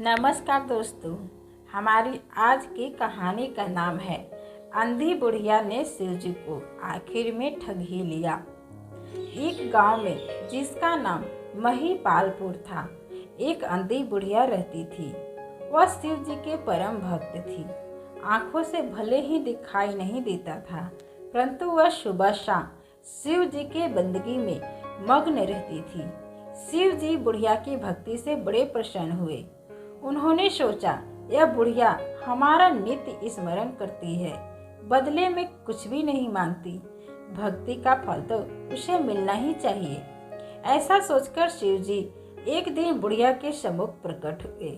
नमस्कार दोस्तों, हमारी आज की कहानी का नाम है अंधी बुढ़िया ने शिव जी को आखिर में ठग ही लिया। एक गांव में जिसका नाम महिपालपुर था, एक अंधी बुढ़िया रहती थी। वह शिव जी के परम भक्त थी। आंखों से भले ही दिखाई नहीं देता था, परंतु वह सुबह शाम शिव जी के बंदगी में मग्न रहती थी। शिव जी बुढ़िया की भक्ति से बड़े प्रसन्न हुए। उन्होंने सोचा, यह बुढ़िया हमारा नित्य स्मरण करती है, बदले में कुछ भी नहीं मांगती, भक्ति का फल तो उसे मिलना ही चाहिए। ऐसा सोचकर शिव जी एक दिन बुढ़िया के सम्मुख प्रकट हुए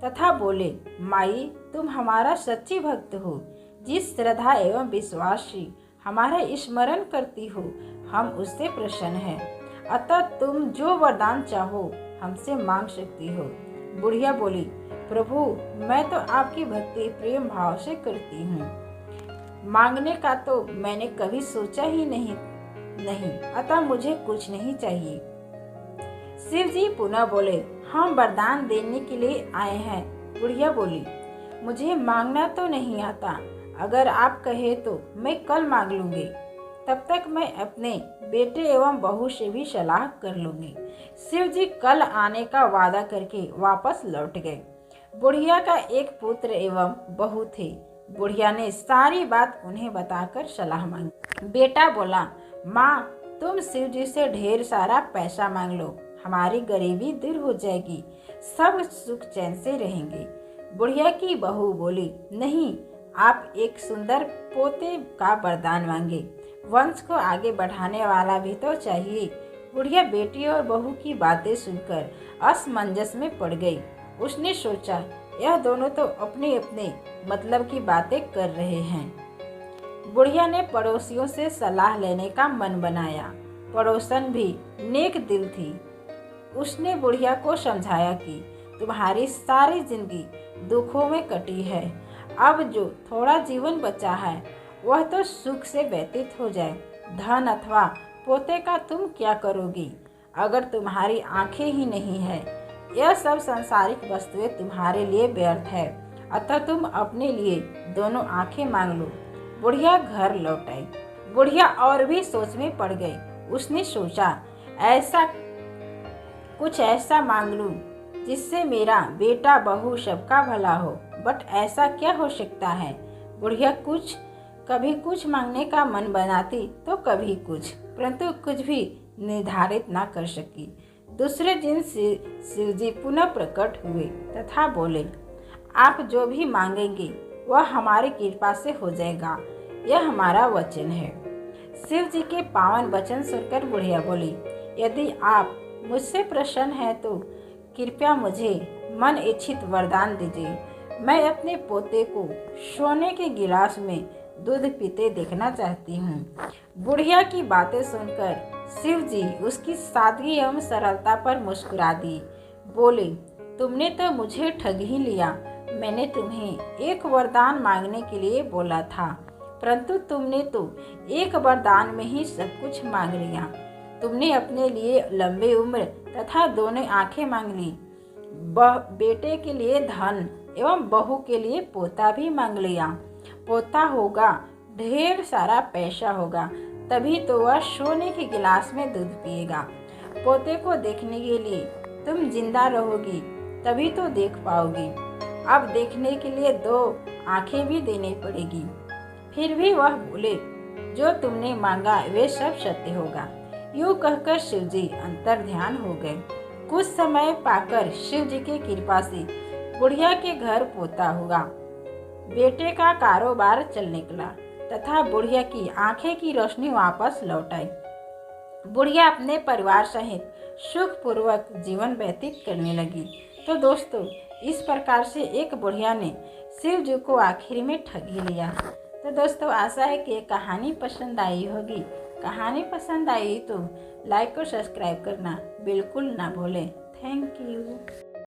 तथा बोले, माई, तुम हमारा सच्ची भक्त हो। जिस श्रद्धा एवं विश्वास से हमारा स्मरण करती हो, हम उससे प्रसन्न हैं। अतः तुम जो वरदान चाहो हमसे मांग सकती हो। बुढ़िया बोली, प्रभु, मैं तो आपकी भक्ति प्रेम भाव से करती हूँ, मांगने का तो मैंने कभी सोचा ही नहीं, अतः मुझे कुछ नहीं चाहिए। शिव जी पुनः बोले, हम वरदान देने के लिए आए हैं। बुढ़िया बोली, मुझे मांगना तो नहीं आता, अगर आप कहे तो मैं कल मांग लूंगी, तब तक मैं अपने बेटे एवं बहू से भी सलाह कर लूंगी। शिव जी कल आने का वादा करके वापस लौट गए। बुढ़िया का एक पुत्र एवं बहू थे। बुढ़िया ने सारी बात उन्हें बताकर सलाह मांगी। बेटा बोला, माँ, तुम शिव जी से ढेर सारा पैसा मांग लो, हमारी गरीबी दूर हो जाएगी, सब सुख चैन से रहेंगे। बुढ़िया की बहू बोली, नहीं, आप एक सुंदर पोते का वरदान मांगे, वंश को आगे बढ़ाने वाला भी तो चाहिए। बुढ़िया बेटी और बहू की बातें सुनकर असमंजस में पड़ गई। उसने सोचा, यह दोनों तो अपने अपने मतलब की बातें कर रहे हैं। बुढ़िया ने पड़ोसियों से सलाह लेने का मन बनाया। पड़ोसन भी नेक दिल थी। उसने बुढ़िया को समझाया कि तुम्हारी सारी जिंदगी दुखों में कटी है, अब जो थोड़ा जीवन बचा है वह तो सुख से व्यतीत हो जाए। धन अथवा पोते का तुम क्या करोगी, अगर तुम्हारी आंखें ही नहीं है? यह सब सांसारिक वस्तुएं तुम्हारे लिए व्यर्थ है, अतः तुम अपने लिए दोनों आंखें मांग लो। बुढ़िया घर लौट आई। बुढ़िया और भी सोच में पड़ गई। उसने सोचा, ऐसा मांग लूं जिससे मेरा बेटा बहू सबका भला हो, बट ऐसा क्या हो सकता है? बुढ़िया कभी कुछ मांगने का मन बनाती तो कभी कुछ, परंतु कुछ भी निर्धारित न कर सकी। दूसरे दिन शिव जी पुनः प्रकट हुए तथा बोले, आप जो भी मांगेंगे वह हमारी कृपा से हो जाएगा, यह हमारा वचन है। शिव जी के पावन वचन सुनकर बुढ़िया बोली, यदि आप मुझसे प्रसन्न हैं तो कृपया मुझे मन इच्छित वरदान दीजिए। मैं अपने पोते को सोने के गिलास में दूध पीते देखना चाहती हूँ। बुढ़िया की बातें सुनकर शिव जी उसकी सादगी एवं सरलता पर मुस्कुरा दी। बोले, तुमने तो मुझे ठग ही लिया। मैंने तुम्हें एक वरदान मांगने के लिए बोला था, परंतु तुमने तो एक वरदान में ही सब कुछ मांग लिया। तुमने अपने लिए लंबी उम्र तथा दोनों आंखें मांग ली, बेटे के लिए धन एवं बहू के लिए पोता भी मांग लिया। पोता होगा, ढेर सारा पैसा होगा, तभी तो वह सोने के गिलास में दूध पिएगा। पोते को देखने के लिए तुम जिंदा रहोगी, तभी तो देख पाओगी। अब देखने के लिए 2 आंखें भी देनी पड़ेगी। फिर भी वह बोले, जो तुमने मांगा वे सब सत्य होगा। यूँ कहकर शिव जी अंतर ध्यान हो गए। कुछ समय पाकर शिव जी की कृपा से बुढ़िया के घर पोता हुआ। बेटे का कारोबार चल निकला तथा बुढ़िया की आंखें की रोशनी वापस लौट आई। बुढ़िया अपने परिवार सहित सुखपूर्वक जीवन व्यतीत करने लगी। तो दोस्तों, इस प्रकार से एक बुढ़िया ने शिव जी को आखिर में ठग ही लिया। तो दोस्तों, आशा है कि ये कहानी पसंद आई होगी। कहानी पसंद आई तो लाइक और सब्सक्राइब करना बिल्कुल ना भूलें। Thank you.